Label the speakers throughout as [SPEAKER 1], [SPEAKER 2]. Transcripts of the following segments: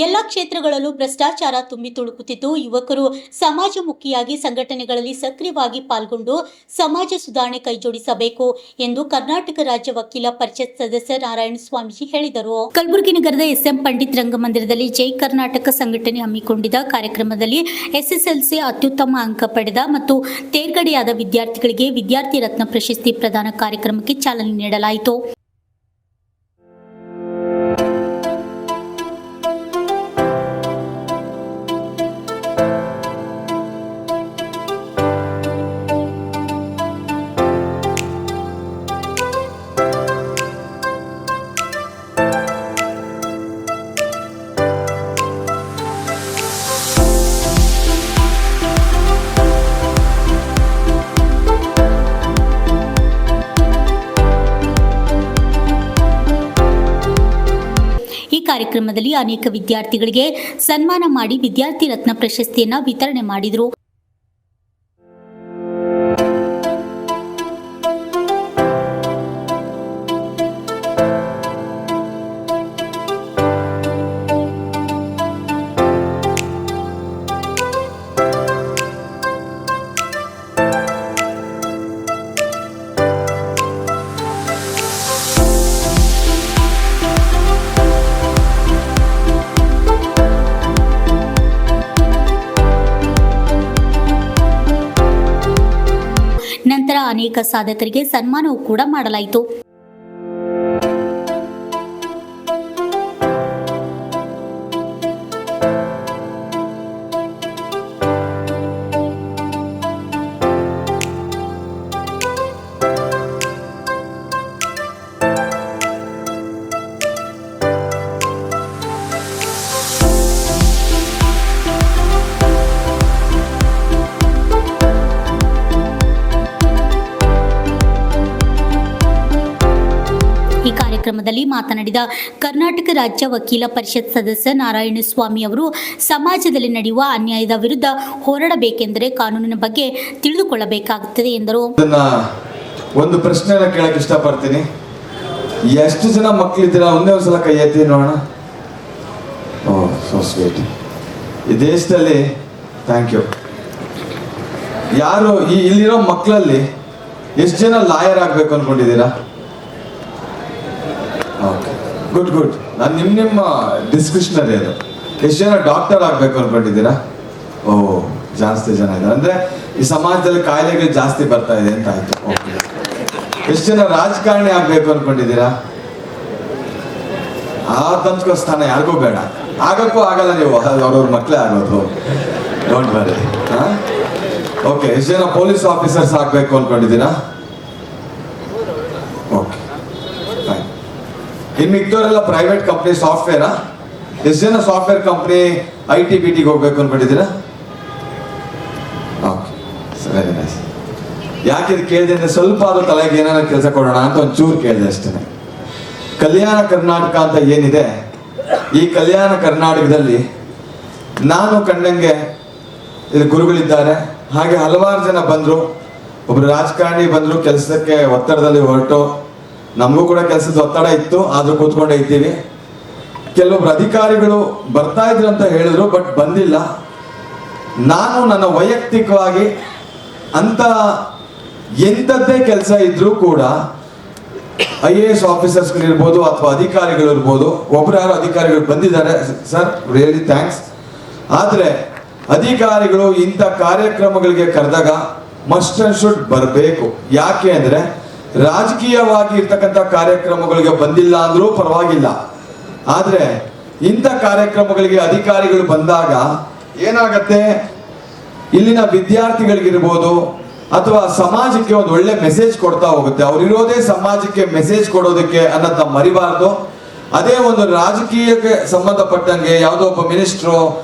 [SPEAKER 1] ಎಲ್ಲ ಕ್ಷೇತ್ರಗಳಲ್ಲೂ ಭ್ರಷ್ಟಾಚಾರ ತುಂಬಿ ತುಳುಕುತ್ತಿದ್ದು ಯುವಕರು ಸಮಾಜಮುಖಿಯಾಗಿ ಸಂಘಟನೆಗಳಲ್ಲಿ ಸಕ್ರಿಯವಾಗಿ ಪಾಲ್ಗೊಂಡು ಸಮಾಜ ಸುಧಾರಣೆ ಕೈಜೋಡಿಸಬೇಕು ಎಂದು ಕರ್ನಾಟಕ ರಾಜ್ಯ ವಕೀಲ ಪರಿಷತ್ ಸದಸ್ಯ ನಾರಾಯಣ ಸ್ವಾಮೀಜಿ ಹೇಳಿದರು. ಕಲಬುರಗಿ ನಗರದ ಎಸ್ಎಂ ಪಂಡಿತ್ ರಂಗಮಂದಿರದಲ್ಲಿ ಜೈ ಕರ್ನಾಟಕ ಸಂಘಟನೆ ಹಮ್ಮಿಕೊಂಡಿದ್ದ ಕಾರ್ಯಕ್ರಮದಲ್ಲಿ ಎಸ್ಎಸ್ಎಲ್ಸಿ ಅತ್ಯುತ್ತಮ ಅಂಕ ಪಡೆದ ಮತ್ತು ತೇರ್ಗಡೆಯಾದ ವಿದ್ಯಾರ್ಥಿಗಳಿಗೆ ವಿದ್ಯಾರ್ಥಿ ರತ್ನ ಪ್ರಶಸ್ತಿ ಪ್ರದಾನ ಕಾರ್ಯಕ್ರಮಕ್ಕೆ ಚಾಲನೆ ನೀಡಲಾಯಿತು. ಈ ಕಾರ್ಯಕ್ರಮದಲ್ಲಿ ಅನೇಕ ವಿದ್ಯಾರ್ಥಿಗಳಿಗೆ ಸನ್ಮಾನ ಮಾಡಿ ವಿದ್ಯಾರ್ಥಿ ರತ್ನ ಪ್ರಶಸ್ತಿಯನ್ನು ವಿತರಣೆ ಮಾಡಿದರು. ನಂತರ ಅನೇಕ ಸಾಧಕರಿಗೆ ಸನ್ಮಾನವೂ ಕೂಡ ಮಾಡಲಾಯಿತು. ಈ ಕಾರ್ಯಕ್ರಮದಲ್ಲಿ ಮಾತನಾಡಿದ ಕರ್ನಾಟಕ ರಾಜ್ಯ ವಕೀಲ ಪರಿಷತ್ ಸದಸ್ಯ ನಾರಾಯಣ ಸ್ವಾಮಿ ಅವರು ಸಮಾಜದಲ್ಲಿ ನಡೆಯುವ ಅನ್ಯಾಯದ ವಿರುದ್ಧ ಹೋರಾಡಬೇಕೆಂದರೆ ಕಾನೂನಿನ ಬಗ್ಗೆ ತಿಳಿದುಕೊಳ್ಳಬೇಕಾಗುತ್ತದೆ ಎಂದರು.
[SPEAKER 2] ಒಂದು ಪ್ರಶ್ನೆನ ಕೇಳಕ್ಕೆ ಇಷ್ಟಪಡ್ತೀನಿ. ಎಷ್ಟು ಜನ ಮಕ್ಕಳಿದ್ದೀರಾ? ಒಂದೇ ಒಂದ್ಸಲ ಕೈ ಎತ್ತಿ ನೋಡೋಣ. So sweet. ಈ ದೇಶದಲ್ಲಿ ಥ್ಯಾಂಕ್ ಯು. ಯಾರು ಇಲ್ಲಿರೋ ಮಕ್ಕಳಲ್ಲಿ ಎಷ್ಟು ಜನ ಲಾಯರ್ ಆಗಬೇಕು ಅನ್ಕೊಂಡಿದ್ದೀರಾ? Okay, good good. ನಾನು ನಿಮ್ಮ ಡಿಸ್ಕ್ರಿಪ್ಷನರಿ ಅದು. ಎಷ್ಟು ಜನ ಡಾಕ್ಟರ್ ಆಗಬೇಕು ಅನ್ಕೊಂಡಿದ್ದೀರಾ? ಜಾಸ್ತಿ ಜನ ಇದ್ದಾರೆ. ಅಂದ್ರೆ ಈ ಸಮಾಜದಲ್ಲಿ ಕಾಯಿಲೆಗಳು ಜಾಸ್ತಿ ಬರ್ತಾ ಇದೆ ಅಂತ ಆಯ್ತು. ಓಕೆ. ಎಷ್ಟು ಜನ ರಾಜಕಾರಣಿ ಆಗ್ಬೇಕು ಅನ್ಕೊಂಡಿದ್ದೀರಾ? ಆ ತನಕ ಸ್ಥಾನ ಯಾರಿಗೂ ಬೇಡ, ಆಗಕ್ಕೂ ಆಗಲ್ಲ. ನೀವು ಅವ್ರವ್ರ ಮಕ್ಕಳೇ ಆಗೋದು. Don't worry. ಓಕೆ. ಎಷ್ಟು ಜನ ಪೊಲೀಸ್ ಆಫೀಸರ್ಸ್ ಆಗ್ಬೇಕು ಅನ್ಕೊಂಡಿದ್ದೀರಾ? Okay, fine. ಇನ್ನು ಮಿಕ್ದವರೆಲ್ಲ ಪ್ರೈವೇಟ್ ಕಂಪ್ನಿ ಸಾಫ್ಟ್ವೇರಾ? ಎಷ್ಟು ಜನ ಸಾಫ್ಟ್ವೇರ್ ಕಂಪ್ನಿ IT BTಗೆ ಹೋಗ್ಬೇಕು ಅನ್ಕೊಂಡಿದ್ದೀರಾ? Okay, very nice. ಯಾಕೆ ಇದು ಕೇಳಿದೆ ಅಂದರೆ ಸ್ವಲ್ಪ ಅದು ತಲೆಗೆ ಏನಾರ ಕೆಲಸ ಕೊಡೋಣ ಅಂತ ಒಂಚೂರು ಕೇಳಿದೆ ಅಷ್ಟೇ. ಕಲ್ಯಾಣ ಕರ್ನಾಟಕ ಅಂತ ಏನಿದೆ, ಈ ಕಲ್ಯಾಣ ಕರ್ನಾಟಕದಲ್ಲಿ ನಾನು ಕಂಡಂಗೆ ಇಲ್ಲಿ ಗುರುಗಳಿದ್ದಾರೆ. ಹಾಗೆ ಹಲವಾರು ಜನ ಬಂದರು. ಒಬ್ರು ರಾಜಕಾರಣಿ ಬಂದರು, ಕೆಲಸಕ್ಕೆ ಒತ್ತಡದಲ್ಲಿ ಹೊರಟು. ನಮಗೂ ಕೂಡ ಕೆಲಸದ ಒತ್ತಡ ಇತ್ತು, ಆದರೂ ಕೂತ್ಕೊಂಡೇ ಇದ್ದೀವಿ. ಕೆಲವೊಬ್ರು ಅಧಿಕಾರಿಗಳು ಬರ್ತಾ ಇದ್ರು ಅಂತ ಹೇಳಿದ್ರು, ಬಟ್ ಬಂದಿಲ್ಲ. ನಾನು ನನ್ನ ವೈಯಕ್ತಿಕವಾಗಿ ಅಂತ ಎಂಥದ್ದೇ ಕೆಲಸ ಇದ್ರೂ ಕೂಡ IAS ಆಫೀಸರ್ಸ್ಗಳಿರ್ಬೋದು ಅಥವಾ ಅಧಿಕಾರಿಗಳಿರ್ಬೋದು, ಒಬ್ರು ಯಾರು ಅಧಿಕಾರಿಗಳು ಬಂದಿದ್ದಾರೆ, ಸರ್ ರಿಯಲಿ ಥ್ಯಾಂಕ್ಸ್. ಆದರೆ ಅಧಿಕಾರಿಗಳು ಇಂಥ ಕಾರ್ಯಕ್ರಮಗಳಿಗೆ ಕರೆದಾಗ ಮಸ್ಟ್ ಅಂಡ್ ಶುಡ್ ಬರಬೇಕು. ಯಾಕೆ ಅಂದರೆ ರಾಜಕೀಯವಾಗಿ ಇರ್ತಕ್ಕಂಥ ಕಾರ್ಯಕ್ರಮಗಳಿಗೆ ಬಂದಿಲ್ಲ ಅಂದ್ರೂ ಪರವಾಗಿಲ್ಲ. ಆದರೆ ಇಂಥ ಕಾರ್ಯಕ್ರಮಗಳಿಗೆ ಅಧಿಕಾರಿಗಳು ಬಂದಾಗ ಏನಾಗತ್ತೆ, ಇಲ್ಲಿನ ವಿದ್ಯಾರ್ಥಿಗಳಿಗಿರ್ಬೋದು ಅಥವಾ ಸಮಾಜಕ್ಕೆ ಒಂದು ಒಳ್ಳೆ ಮೆಸೇಜ್ ಕೊಡ್ತಾ ಹೋಗುತ್ತೆ. ಅವರಿರೋದೇ ಸಮಾಜಕ್ಕೆ ಮೆಸೇಜ್ ಕೊಡೋದಕ್ಕೆ ಅನ್ನೋದನ್ನ ಮರಿಬಾರ್ದು. ಅದೇ ಒಂದು ರಾಜಕೀಯಕ್ಕೆ ಸಂಬಂಧಪಟ್ಟಂಗೆ ಯಾವುದೋ ಒಬ್ಬ ಮಿನಿಸ್ಟ್ರು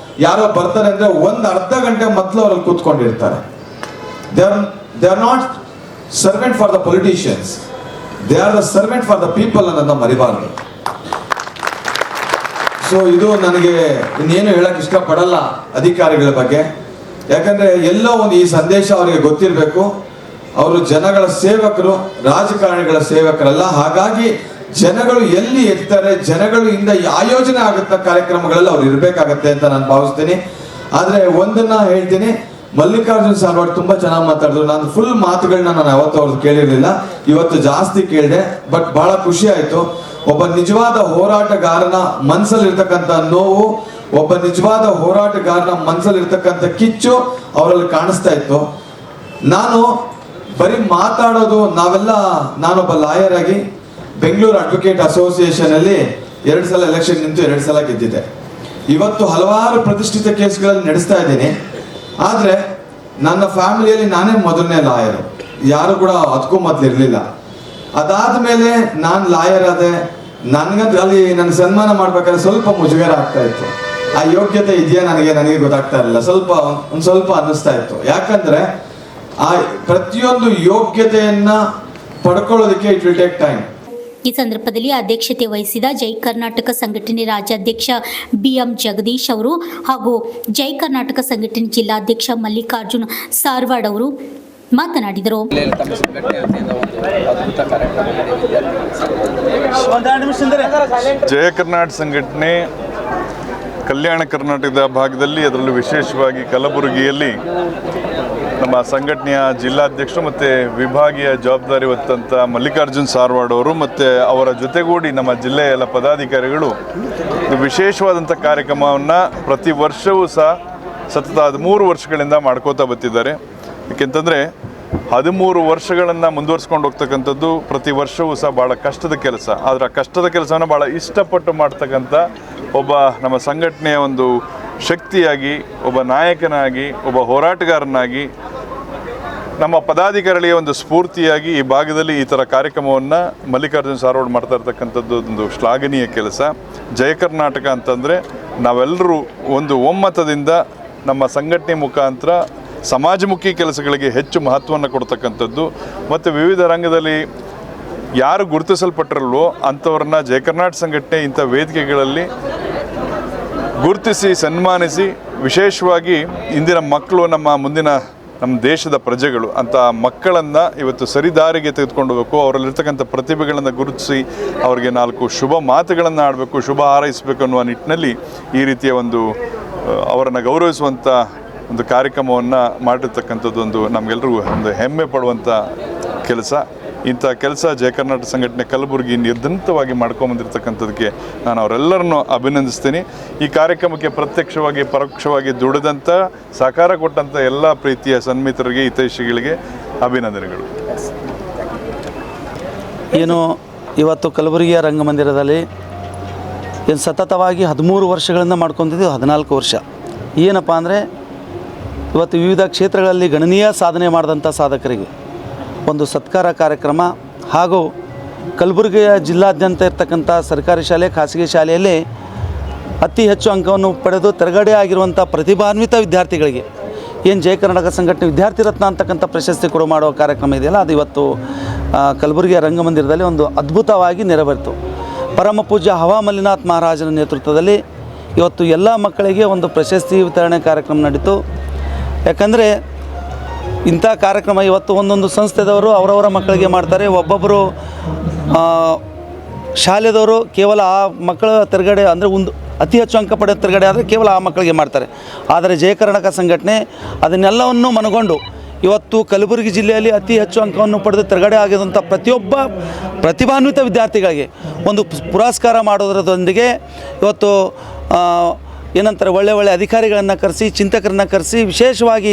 [SPEAKER 2] ಯಾರೋ ಬರ್ತಾರೆ ಅಂದ್ರೆ ಒಂದು ಅರ್ಧ ಗಂಟೆ ಮೊದಲು ಅವ್ರಲ್ಲಿ ಕೂತ್ಕೊಂಡಿರ್ತಾರೆ. They are not servant for the politicians, they are the servant for the people ಅನ್ನೋದನ್ನ ಮರಿಬಾರ್ದು. ಸೊ ಇದು ನನಗೆ ಇನ್ನೇನು ಹೇಳಕ್ ಇಷ್ಟಪಡಲ್ಲ ಅಧಿಕಾರಿಗಳ ಬಗ್ಗೆ. ಯಾಕಂದ್ರೆ ಎಲ್ಲೋ ಒಂದು ಈ ಸಂದೇಶ ಅವರಿಗೆ ಗೊತ್ತಿರಬೇಕು. ಅವರು ಜನಗಳ ಸೇವಕರು, ರಾಜಕಾರಣಿಗಳ ಸೇವಕರಲ್ಲ. ಹಾಗಾಗಿ ಜನಗಳು ಎಲ್ಲಿ ಇರ್ತಾರೆ, ಜನಗಳು ಇಂದ ಆಯೋಜನೆ ಆಗುತ್ತ ಕಾರ್ಯಕ್ರಮಗಳಲ್ಲಿ ಅವ್ರು ಇರ್ಬೇಕಾಗತ್ತೆ ಅಂತ ನಾನು ಭಾವಿಸ್ತೀನಿ. ಆದ್ರೆ ಒಂದನ್ನ ಹೇಳ್ತೀನಿ, ಮಲ್ಲಿಕಾರ್ಜುನ್ ಸಾಲ್ವಾಡ್ ತುಂಬಾ ಚೆನ್ನಾಗಿ ಮಾತಾಡಿದ್ರು. ನಾನು ಫುಲ್ ಮಾತುಗಳನ್ನ ನಾನು ಯಾವತ್ತೂ ಅವ್ರದ್ದು ಕೇಳಿರ್ಲಿಲ್ಲ, ಇವತ್ತು ಜಾಸ್ತಿ ಕೇಳಿದೆ. ಬಟ್ ಬಹಳ ಖುಷಿ ಆಯ್ತು. ಒಬ್ಬ ನಿಜವಾದ ಹೋರಾಟಗಾರನ ಮನಸ್ಸಲ್ಲಿರ್ತಕ್ಕಂಥ ನೋವು, ಒಬ್ಬ ನಿಜವಾದ ಹೋರಾಟಗಾರನ ಮನಸ್ಸಲ್ಲಿರ್ತಕ್ಕಂಥ ಕಿಚ್ಚು ಅವರಲ್ಲಿ ಕಾಣಿಸ್ತಾ ಇತ್ತು. ನಾನು ಬರೀ ಮಾತಾಡೋದು, ನಾನೊಬ್ಬ ಲಾಯರ್ ಆಗಿ ಬೆಂಗಳೂರು ಅಡ್ವೊಕೇಟ್ ಅಸೋಸಿಯೇಷನ್ ಅಲ್ಲಿ 2 ಸಲ ಎಲೆಕ್ಷನ್ ನಿಂತು 2 ಸಲ ಗೆದ್ದಿದ್ದೆ. ಇವತ್ತು ಹಲವಾರು ಪ್ರತಿಷ್ಠಿತ ಕೇಸ್ಗಳಲ್ಲಿ ನಡೆಸ್ತಾ ಇದ್ದೀನಿ. ಆದ್ರೆ ನನ್ನ ಫ್ಯಾಮಿಲಿಯಲ್ಲಿ ನಾನೇ ಮೊದಲನೇ ಲಾಯರ್, ಯಾರು ಕೂಡ ಅದಕ್ಕೂ ಮೊದಲಿರ್ಲಿಲ್ಲ. ಅದಾದ್ಮೇಲೆ ನಾನು ಲಾಯರ್ ಆದೆ. ನನ್ಗಂತ ಅಲ್ಲಿ ನನ್ನ ಸನ್ಮಾನ ಮಾಡ್ಬೇಕಾದ್ರೆ ಸ್ವಲ್ಪ ಮುಜುಗರ ಆಗ್ತಾ ಇತ್ತು. ಆ ಯೋಗ್ಯತೆ ಇದೆಯಾ ನನಗೆ ಗೊತ್ತಾಗ್ತಾ ಇರಲಿಲ್ಲ. ಸ್ವಲ್ಪ ಅನ್ನಿಸ್ತಾ ಇತ್ತು. ಯಾಕಂದ್ರೆ ಆ ಪ್ರತಿಯೊಂದು ಯೋಗ್ಯತೆಯನ್ನ ಪಡ್ಕೊಳ್ಳೋದಕ್ಕೆ ಇಟ್ ವಿಲ್ ಟೇಕ್ ಟೈಮ್.
[SPEAKER 1] ಈ ಸಂದರ್ಭದಲ್ಲಿ ಅಧ್ಯಕ್ಷತೆ ವಹಿಸಿದ ಜೈ ಕರ್ನಾಟಕ ಸಂಘಟನೆ ರಾಜ್ಯಾಧ್ಯಕ್ಷ BM ಜಗದೀಶ್ ಅವರು ಹಾಗೂ ಜೈ ಕರ್ನಾಟಕ ಸಂಘಟನೆ ಜಿಲ್ಲಾಧ್ಯಕ್ಷ ಮಲ್ಲಿಕಾರ್ಜುನ್ ಸಾರ್ವಾಡ್ ಅವರು ಮಾತನಾಡಿದರು.
[SPEAKER 3] ಜಯ ಕರ್ನಾಟಕ ಸಂಘಟನೆ ಕಲ್ಯಾಣ ಕರ್ನಾಟಕದ ಭಾಗದಲ್ಲಿ, ಅದರಲ್ಲೂ ವಿಶೇಷವಾಗಿ ಕಲಬುರಗಿಯಲ್ಲಿ ನಮ್ಮ ಸಂಘಟನೆಯ ಜಿಲ್ಲಾಧ್ಯಕ್ಷರು ಮತ್ತು ವಿಭಾಗೀಯ ಜವಾಬ್ದಾರಿ ಹೊತ್ತಂಥ ಮಲ್ಲಿಕಾರ್ಜುನ್ ಸಾರ್ವಾಡ್ ಅವರು ಮತ್ತು ಅವರ ಜೊತೆಗೂಡಿ ನಮ್ಮ ಜಿಲ್ಲೆಯ ಎಲ್ಲ ಪದಾಧಿಕಾರಿಗಳು ವಿಶೇಷವಾದಂಥ ಕಾರ್ಯಕ್ರಮವನ್ನು ಪ್ರತಿ ವರ್ಷವೂ ಸಹ ಸತತ 13 ವರ್ಷಗಳಿಂದ ಮಾಡ್ಕೋತಾ ಬರ್ತಿದ್ದಾರೆ. ಏಕೆಂತಂದರೆ 13 ವರ್ಷಗಳನ್ನು ಮುಂದುವರ್ಸ್ಕೊಂಡು ಹೋಗ್ತಕ್ಕಂಥದ್ದು ಪ್ರತಿ ವರ್ಷವೂ ಸಹ ಭಾಳ ಕಷ್ಟದ ಕೆಲಸ. ಆದರೆ ಆ ಕಷ್ಟದ ಕೆಲಸವನ್ನು ಭಾಳ ಇಷ್ಟಪಟ್ಟು ಮಾಡ್ತಕ್ಕಂಥ ಒಬ್ಬ ನಮ್ಮ ಸಂಘಟನೆಯ ಒಂದು ಶಕ್ತಿಯಾಗಿ, ಒಬ್ಬ ನಾಯಕನಾಗಿ, ಒಬ್ಬ ಹೋರಾಟಗಾರನಾಗಿ, ನಮ್ಮ ಪದಾಧಿಕಾರಿಗಳಿಗೆ ಒಂದು ಸ್ಫೂರ್ತಿಯಾಗಿ ಈ ಭಾಗದಲ್ಲಿ ಈ ಥರ ಕಾರ್ಯಕ್ರಮವನ್ನು ಮಲ್ಲಿಕಾರ್ಜುನ್ ಸಾರ್ವಾಡ್ ಮಾಡ್ತಾ ಇರ್ತಕ್ಕಂಥದ್ದು ಒಂದು ಶ್ಲಾಘನೀಯ ಕೆಲಸ. ಜಯ ಕರ್ನಾಟಕ ಅಂತಂದರೆ ನಾವೆಲ್ಲರೂ ಒಂದು ಒಮ್ಮತದಿಂದ ನಮ್ಮ ಸಂಘಟನೆ ಮುಖಾಂತರ ಸಮಾಜಮುಖಿ ಕೆಲಸಗಳಿಗೆ ಹೆಚ್ಚು ಮಹತ್ವವನ್ನು ಕೊಡ್ತಕ್ಕಂಥದ್ದು ಮತ್ತು ವಿವಿಧ ರಂಗದಲ್ಲಿ ಯಾರು ಗುರುತಿಸಲ್ಪಟ್ಟಿರಲ್ವೋ ಅಂಥವ್ರನ್ನ ಜಯ ಕರ್ನಾಟಕ ಸಂಘಟನೆ ಇಂಥ ವೇದಿಕೆಗಳಲ್ಲಿ ಗುರುತಿಸಿ ಸನ್ಮಾನಿಸಿ, ವಿಶೇಷವಾಗಿ ಇಂದಿನ ಮಕ್ಕಳು ನಮ್ಮ ದೇಶದ ಪ್ರಜೆಗಳು, ಅಂಥ ಮಕ್ಕಳನ್ನು ಇವತ್ತು ಸರಿದಾರಿಗೆ ತೆಗೆದುಕೊಂಡು ಹೋಗಬೇಕು. ಅವರಲ್ಲಿರ್ತಕ್ಕಂಥ ಪ್ರತಿಭೆಗಳನ್ನು ಗುರುತಿಸಿ ಅವರಿಗೆ 4 ಶುಭ ಮಾತುಗಳನ್ನು ಆಡಬೇಕು, ಶುಭ ಹಾರೈಸಬೇಕು ಅನ್ನುವ ನಿಟ್ಟಿನಲ್ಲಿ ಈ ರೀತಿಯ ಅವರನ್ನು ಗೌರವಿಸುವಂಥ ಒಂದು ಕಾರ್ಯಕ್ರಮವನ್ನು ಮಾಡಿರ್ತಕ್ಕಂಥದ್ದು ನಮಗೆಲ್ಲರಿಗೂ ಒಂದು ಹೆಮ್ಮೆ ಪಡುವಂಥ ಕೆಲಸ. ಇಂಥ ಕೆಲಸ ಜಯ ಕರ್ನಾಟಕ ಸಂಘಟನೆ ಕಲಬುರಗಿ ನಿರ್ಧಂತವಾಗಿ ಮಾಡ್ಕೊಂಬಂದಿರ್ತಕ್ಕಂಥದ್ದಕ್ಕೆ ನಾನು ಅವರೆಲ್ಲರನ್ನೂ ಅಭಿನಂದಿಸ್ತೀನಿ. ಈ ಕಾರ್ಯಕ್ರಮಕ್ಕೆ ಪ್ರತ್ಯಕ್ಷವಾಗಿ ಪರೋಕ್ಷವಾಗಿ ದುಡಿದಂಥ, ಸಹಕಾರ ಕೊಟ್ಟಂಥ ಎಲ್ಲ ಪ್ರೀತಿಯ ಸನ್ಮಿತರಿಗೆ, ಹಿತೈಷಿಗಳಿಗೆ ಅಭಿನಂದನೆಗಳು.
[SPEAKER 4] ಏನು ಇವತ್ತು ಕಲಬುರಗಿಯ ರಂಗಮಂದಿರದಲ್ಲಿ ಏನು ಸತತವಾಗಿ 13 ವರ್ಷಗಳಿಂದ ಮಾಡ್ಕೊತಿದ್ದೀವಿ. 14 ವರ್ಷ ಏನಪ್ಪ ಅಂದರೆ ಇವತ್ತು ವಿವಿಧ ಕ್ಷೇತ್ರಗಳಲ್ಲಿ ಗಣನೀಯ ಸಾಧನೆ ಮಾಡಿದಂಥ ಸಾಧಕರಿಗೆ ಒಂದು ಸತ್ಕಾರ ಕಾರ್ಯಕ್ರಮ ಹಾಗೂ ಕಲಬುರಗಿಯ ಜಿಲ್ಲಾದ್ಯಂತ ಇರ್ತಕ್ಕಂಥ ಸರ್ಕಾರಿ ಶಾಲೆ, ಖಾಸಗಿ ಶಾಲೆಯಲ್ಲಿ ಅತಿ ಹೆಚ್ಚು ಅಂಕವನ್ನು ಪಡೆದು ತೆರಗಡೆ ಆಗಿರುವಂಥ ಪ್ರತಿಭಾನ್ವಿತ ವಿದ್ಯಾರ್ಥಿಗಳಿಗೆ ಏನು ಜಯ ಕರ್ನಾಟಕ ಸಂಘಟನೆ ವಿದ್ಯಾರ್ಥಿ ರತ್ನ ಅಂತಕ್ಕಂಥ ಪ್ರಶಸ್ತಿ ಕೊಡು ಮಾಡುವ ಕಾರ್ಯಕ್ರಮ ಇದೆಯಲ್ಲ, ಅದು ಇವತ್ತು ಕಲಬುರಗಿಯ ರಂಗಮಂದಿರದಲ್ಲಿ ಒಂದು ಅದ್ಭುತವಾಗಿ ನೆರವೇರಿತು. ಪರಮ ಪೂಜ್ಯ ಹವಾ ಮಲ್ಲಿನಾಥ್ ಮಹಾರಾಜನ ನೇತೃತ್ವದಲ್ಲಿ ಇವತ್ತು ಎಲ್ಲ ಮಕ್ಕಳಿಗೆ ಒಂದು ಪ್ರಶಸ್ತಿ ವಿತರಣೆ ಕಾರ್ಯಕ್ರಮ ನಡೀತು. ಯಾಕಂದರೆ ಇಂಥ ಕಾರ್ಯಕ್ರಮ ಇವತ್ತು ಒಂದೊಂದು ಸಂಸ್ಥೆದವರು ಅವರವರ ಮಕ್ಕಳಿಗೆ ಮಾಡ್ತಾರೆ. ಒಬ್ಬೊಬ್ಬರು ಶಾಲೆದವರು ಕೇವಲ ಆ ಮಕ್ಕಳ ತೆರಗಡೆ ಅಂದರೆ ಒಂದು ಅತಿ ಹೆಚ್ಚು ಅಂಕ ಪಡೆದ ತೆರಗಡೆ ಆದರೆ ಕೇವಲ ಆ ಮಕ್ಕಳಿಗೆ ಮಾಡ್ತಾರೆ. ಆದರೆ ಜಯ ಕರ್ನಾಟಕ ಸಂಘಟನೆ ಅದನ್ನೆಲ್ಲವನ್ನು ಮನಗೊಂಡು ಇವತ್ತು ಕಲಬುರಗಿ ಜಿಲ್ಲೆಯಲ್ಲಿ ಅತಿ ಹೆಚ್ಚು ಅಂಕವನ್ನು ಪಡೆದು ತೆರಗಡೆ ಆಗಿದಂಥ ಪ್ರತಿಯೊಬ್ಬ ಪ್ರತಿಭಾನ್ವಿತ ವಿದ್ಯಾರ್ಥಿಗಳಿಗೆ ಒಂದು ಪುರಸ್ಕಾರ ಮಾಡೋದ್ರದೊಂದಿಗೆ ಇವತ್ತು ಏನಂತಾರೆ ಒಳ್ಳೆ ಅಧಿಕಾರಿಗಳನ್ನು ಕರೆಸಿ, ಚಿಂತಕರನ್ನು ಕರೆಸಿ, ವಿಶೇಷವಾಗಿ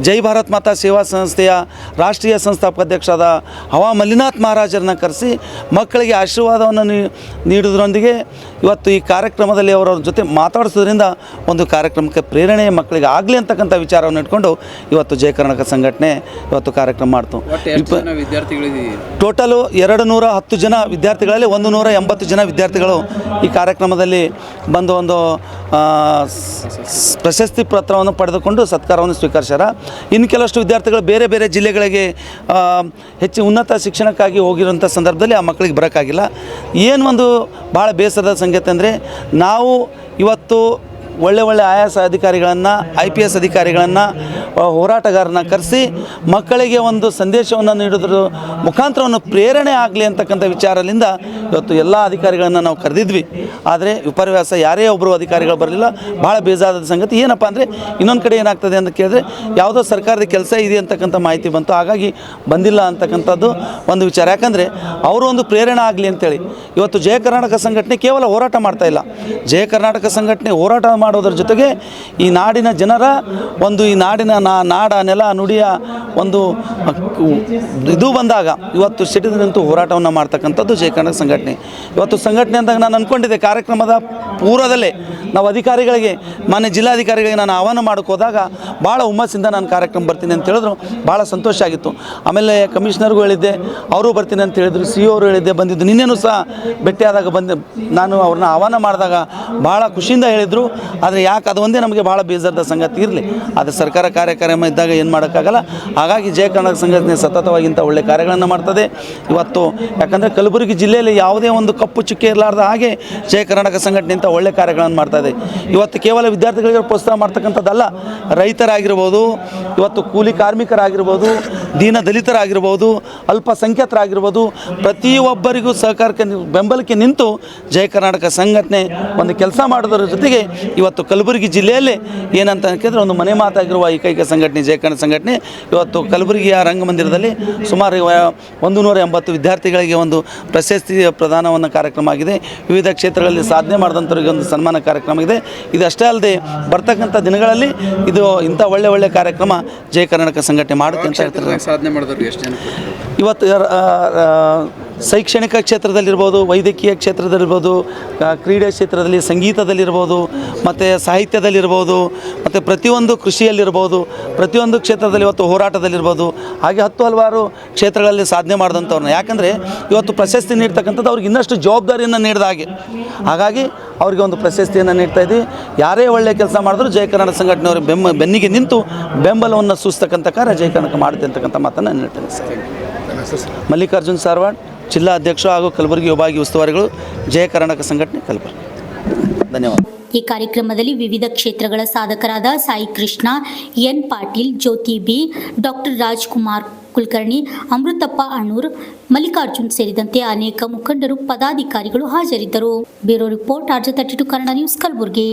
[SPEAKER 4] ಜೈ ಭಾರತ್ ಮಾತಾ ಸೇವಾ ಸಂಸ್ಥೆಯ ರಾಷ್ಟ್ರೀಯ ಸಂಸ್ಥಾಪಕ ಅಧ್ಯಕ್ಷರಾದ ಹವಾ ಮಲ್ಲಿನಾಥ್ ಮಹಾರಾಜರನ್ನ ಕರೆಸಿ ಮಕ್ಕಳಿಗೆ ಆಶೀರ್ವಾದವನ್ನು ನೀಡೋದ್ರೊಂದಿಗೆ ಇವತ್ತು ಈ ಕಾರ್ಯಕ್ರಮದಲ್ಲಿ ಅವರ ಜೊತೆ ಮಾತಾಡಿಸೋದ್ರಿಂದ ಒಂದು ಕಾರ್ಯಕ್ರಮಕ್ಕೆ ಪ್ರೇರಣೆ ಮಕ್ಕಳಿಗೆ ಆಗಲಿ ಅಂತಕ್ಕಂಥ ವಿಚಾರವನ್ನು ಇಟ್ಕೊಂಡು ಇವತ್ತು ಜಯ ಕರ್ನಾಟಕ ಸಂಘಟನೆ ಇವತ್ತು ಕಾರ್ಯಕ್ರಮ ಮಾಡ್ತು. ಟೋಟಲು 210 ಜನ ವಿದ್ಯಾರ್ಥಿಗಳಲ್ಲಿ 180 ಜನ ವಿದ್ಯಾರ್ಥಿಗಳು ಈ ಕಾರ್ಯಕ್ರಮದಲ್ಲಿ ಬಂದು ಒಂದು ಪ್ರಶಸ್ತಿ ಪತ್ರವನ್ನು ಪಡೆದುಕೊಂಡು ಸತ್ಕಾರವನ್ನು ಸ್ವೀಕರಿಸ್ಯಾರ. ಇನ್ನು ಕೆಲವಷ್ಟು ವಿದ್ಯಾರ್ಥಿಗಳು ಬೇರೆ ಬೇರೆ ಜಿಲ್ಲೆಗಳಿಗೆ ಹೆಚ್ಚು ಉನ್ನತ ಶಿಕ್ಷಣಕ್ಕಾಗಿ ಹೋಗಿರೋಂಥ ಸಂದರ್ಭದಲ್ಲಿ ಆ ಮಕ್ಕಳಿಗೆ ಬರೋಕ್ಕಾಗಿಲ್ಲ. ಏನು ಒಂದು ಭಾಳ ಬೇಸರದ ಸಂಗತಿ ಅಂದರೆ ನಾವು ಇವತ್ತು ಒಳ್ಳೆ IAS ಅಧಿಕಾರಿಗಳನ್ನು IPS ಅಧಿಕಾರಿಗಳನ್ನು ಹೋರಾಟಗಾರನ ಕರೆಸಿ ಮಕ್ಕಳಿಗೆ ಒಂದು ಸಂದೇಶವನ್ನು ನೀಡೋದ್ರ ಮುಖಾಂತರವನ್ನು ಪ್ರೇರಣೆ ಆಗಲಿ ಅಂತಕ್ಕಂಥ ವಿಚಾರದಿಂದ ಇವತ್ತು ಎಲ್ಲ ಅಧಿಕಾರಿಗಳನ್ನು ನಾವು ಕರೆದಿದ್ವಿ. ಆದರೆ ವಿಪರ್ಯಾಸ ಯಾರೇ ಒಬ್ಬರು ಅಧಿಕಾರಿಗಳು ಬರಲಿಲ್ಲ. ಭಾಳ ಬೇಜಾರದ ಸಂಗತಿ. ಏನಪ್ಪ ಅಂದರೆ ಇನ್ನೊಂದು ಕಡೆ ಏನಾಗ್ತದೆ ಅಂತ ಕೇಳಿದ್ರೆ ಯಾವುದೋ ಸರ್ಕಾರದ ಕೆಲಸ ಇದೆ ಅಂತಕ್ಕಂಥ ಮಾಹಿತಿ ಬಂತು, ಹಾಗಾಗಿ ಬಂದಿಲ್ಲ ಅಂತಕ್ಕಂಥದ್ದು ಒಂದು ವಿಚಾರ. ಯಾಕಂದರೆ ಅವರು ಒಂದು ಪ್ರೇರಣೆ ಆಗಲಿ ಅಂತೇಳಿ ಇವತ್ತು ಜಯ ಕರ್ನಾಟಕ ಸಂಘಟನೆ ಕೇವಲ ಹೋರಾಟ ಮಾಡ್ತಾ ಇಲ್ಲ. ಜಯ ಕರ್ನಾಟಕ ಸಂಘಟನೆ ಹೋರಾಟ ಮಾಡೋದ್ರ ಜೊತೆಗೆ ಈ ನಾಡಿನ ಜನರ ಒಂದು ಈ ನಾಡಿನ ನಾಡ ನೆಲ ನುಡಿಯ ಒಂದು ಇದು ಬಂದಾಗ ಇವತ್ತು ಸಿಟಿದು ನಿಂತು ಹೋರಾಟವನ್ನು ಮಾಡ್ತಕ್ಕಂಥದ್ದು ಜಯ ಕರ್ನಾಟಕ ಸಂಘಟನೆ. ಇವತ್ತು ಸಂಘಟನೆ ಅಂದಾಗ ನಾನು ಅಂದ್ಕೊಂಡಿದ್ದೆ ಕಾರ್ಯಕ್ರಮದ ಪೂರ್ವದಲ್ಲೇ ನಾವು ಅಧಿಕಾರಿಗಳಿಗೆ ಮಾನ್ಯ ಜಿಲ್ಲಾಧಿಕಾರಿಗಳಿಗೆ ನಾನು ಆಹ್ವಾನ ಮಾಡೋಕ್ಕೆ ಹೋದಾಗ ಭಾಳ ಹುಮ್ಮಸ್ಸಿಂದ ನಾನು ಕಾರ್ಯಕ್ರಮ ಬರ್ತೀನಿ ಅಂತ ಹೇಳಿದ್ರು. ಭಾಳ ಸಂತೋಷ ಆಗಿತ್ತು. ಆಮೇಲೆ ಕಮಿಷನರ್ಗೂ ಹೇಳಿದ್ದೆ, ಅವರು ಬರ್ತೀನಿ ಅಂತ ಹೇಳಿದ್ರು. CO ಅವರು ಹೇಳಿದ್ದೆ, ಬಂದಿದ್ದು. ನಿನ್ನೆನೂ ಸಹ ಭೇಟಿಯಾದಾಗ ನಾನು ಅವ್ರನ್ನ ಆಹ್ವಾನ ಮಾಡಿದಾಗ ಭಾಳ ಖುಷಿಯಿಂದ ಹೇಳಿದರು. ಆದರೆ ಯಾಕೆ ಅದು ಒಂದೇ ನಮಗೆ ಭಾಳ ಬೇಜಾರದ ಸಂಗತಿ ಇರಲಿ. ಅದು ಸರ್ಕಾರ ಕಾರ್ಯಕ್ರಮ ಇದ್ದಾಗ ಏನು ಮಾಡೋಕ್ಕಾಗಲ್ಲ. ಹಾಗಾಗಿ ಜಯ ಕರ್ನಾಟಕ ಸಂಘಟನೆ ಸತತವಾಗಿ ಇಂಥ ಒಳ್ಳೆ ಕಾರ್ಯಗಳನ್ನು ಮಾಡ್ತದೆ. ಇವತ್ತು ಯಾಕಂದರೆ ಕಲಬುರಗಿ ಜಿಲ್ಲೆಯಲ್ಲಿ ಯಾವುದೇ ಒಂದು ಕಪ್ಪು ಚುಕ್ಕೆ ಇರಲಾರ್ದ ಹಾಗೆ ಜಯ ಕರ್ನಾಟಕ ಸಂಘಟನೆ ಇಂಥ ಒಳ್ಳೆ ಕಾರ್ಯಗಳನ್ನು ಮಾಡ್ತಾಯಿದೆ. ಇವತ್ತು ಕೇವಲ ವಿದ್ಯಾರ್ಥಿಗಳಿಗೆ ಪ್ರೋತ್ಸಾಹ ಮಾಡ್ತಕ್ಕಂಥದ್ದಲ್ಲ, ರೈತರಾಗಿರ್ಬೋದು, ಇವತ್ತು ಕೂಲಿ ಕಾರ್ಮಿಕರಾಗಿರ್ಬೋದು, ದೀನ ದಲಿತರಾಗಿರ್ಬೋದು, ಅಲ್ಪಸಂಖ್ಯಾತರಾಗಿರ್ಬೋದು, ಪ್ರತಿಯೊಬ್ಬರಿಗೂ ಸಹಕಾರಕ್ಕೆ ಬೆಂಬಲಕ್ಕೆ ನಿಂತು ಜಯ ಕರ್ನಾಟಕ ಸಂಘಟನೆ ಒಂದು ಕೆಲಸ ಮಾಡೋದ್ರ ಜೊತೆಗೆ ಇವತ್ತು ಕಲಬುರಗಿ ಜಿಲ್ಲೆಯಲ್ಲೇ ಏನಂತ ಕೇಳಿದ್ರೆ ಒಂದು ಮನೆ ಮಾತಾಗಿರುವ ಏಕೈಕ ಸಂಘಟನೆ ಜಯ ಕರ್ನಾಟಕ ಸಂಘಟನೆ. ಇವತ್ತು ಕಲಬುರಗಿಯ ರಂಗಮಂದಿರದಲ್ಲಿ ಸುಮಾರು 180 ವಿದ್ಯಾರ್ಥಿಗಳಿಗೆ ಒಂದು ಪ್ರಶಸ್ತಿ ಪ್ರದಾನವನ್ನು ಕಾರ್ಯಕ್ರಮ ಆಗಿದೆ. ವಿವಿಧ ಕ್ಷೇತ್ರಗಳಲ್ಲಿ ಸಾಧನೆ ಮಾಡಿದಂಥವ್ರಿಗೆ ಒಂದು ಸನ್ಮಾನ ಕಾರ್ಯಕ್ರಮ ಇದೆ. ಇದಷ್ಟೇ ಅಲ್ಲದೆ ಬರ್ತಕ್ಕಂಥ ದಿನಗಳಲ್ಲಿ ಇದು ಇಂಥ ಒಳ್ಳೆ ಕಾರ್ಯಕ್ರಮ ಜಯ ಕರ್ನಾಟಕ ಸಂಘಟನೆ ಮಾಡುತ್ತೆ ಅಂತ ಹೇಳ್ತಾರೆ.
[SPEAKER 5] ಸಾಧನೆ ಮಾಡಿದವ್ರು ಎಷ್ಟು ಜನ?
[SPEAKER 4] ಇವತ್ತು ಶೈಕ್ಷಣಿಕ ಕ್ಷೇತ್ರದಲ್ಲಿರ್ಬೋದು, ವೈದ್ಯಕೀಯ ಕ್ಷೇತ್ರದಲ್ಲಿರ್ಬೋದು, ಕ್ರೀಡೆ ಕ್ಷೇತ್ರದಲ್ಲಿ, ಸಂಗೀತದಲ್ಲಿರ್ಬೋದು, ಮತ್ತು ಸಾಹಿತ್ಯದಲ್ಲಿರ್ಬೋದು, ಮತ್ತು ಪ್ರತಿಯೊಂದು ಕೃಷಿಯಲ್ಲಿರ್ಬೋದು, ಪ್ರತಿಯೊಂದು ಕ್ಷೇತ್ರದಲ್ಲಿ ಇವತ್ತು ಹೋರಾಟದಲ್ಲಿರ್ಬೋದು, ಹಾಗೆ ಹಲವಾರು ಕ್ಷೇತ್ರಗಳಲ್ಲಿ ಸಾಧನೆ ಮಾಡಿದಂಥವ್ರನ್ನ. ಯಾಕಂದರೆ ಇವತ್ತು ಪ್ರಶಸ್ತಿ ನೀಡ್ತಕ್ಕಂಥದ್ದು ಅವ್ರಿಗೆ ಇನ್ನಷ್ಟು ಜವಾಬ್ದಾರಿಯನ್ನು ನೀಡಿದ ಹಾಗೆ. ಹಾಗಾಗಿ ಅವರಿಗೆ ಒಂದು ಪ್ರಶಸ್ತಿಯನ್ನು ನೀಡ್ತಾ ಇದ್ದೀವಿ. ಯಾರೇ ಒಳ್ಳೆಯ ಕೆಲಸ ಮಾಡಿದ್ರು ಜಯ ಕರ್ನಾಟಕ ಸಂಘಟನೆಯವರು ಬೆನ್ನಿಗೆ ನಿಂತು ಬೆಂಬಲವನ್ನು ಸೂಚಿಸ್ತಕ್ಕಂಥ ಕಾರ್ಯ ಜಯ ಕರ್ನಾಟಕ ಮಾಡುತ್ತೆ ಅಂತಕ್ಕಂಥ ಮಾತನ್ನು ನಾನು ಹೇಳ್ತೇನೆ ಸರ್. ಮಲ್ಲಿಕಾರ್ಜುನ್ ಸಾರವಾಡ್, ಜಿಲ್ಲಾ ಅಧ್ಯಕ್ಷರು ಹಾಗೂ ಕಲಬುರಗಿ ವಿಭಾಗೀಯ ಉಸ್ತುವಾರಿಗಳು, ಜಯ ಕರ್ನಾಟಕ ಸಂಘಟನೆ ಕಲಬುರಗಿ. ಧನ್ಯವಾದ.
[SPEAKER 1] ಈ ಕಾರ್ಯಕ್ರಮದಲ್ಲಿ ವಿವಿಧ ಕ್ಷೇತ್ರಗಳ ಸಾಧಕರಾದ ಸಾಯಿ ಕೃಷ್ಣ, ಎನ್ ಪಾಟೀಲ್, ಜ್ಯೋತಿ ಬಿ, ಡಾಕ್ಟರ್ ರಾಜ್ಕುಮಾರ್ ಕುಲಕರ್ಣಿ, ಅಮೃತಪ್ಪ ಅಣ್ಣೂರ್, ಮಲ್ಲಿಕಾರ್ಜುನ್ ಸೇರಿದಂತೆ ಅನೇಕ ಮುಖಂಡರು, ಪದಾಧಿಕಾರಿಗಳು ಹಾಜರಿದ್ದರು. Bureau report, RJ32 Kannada news, Kalaburagi.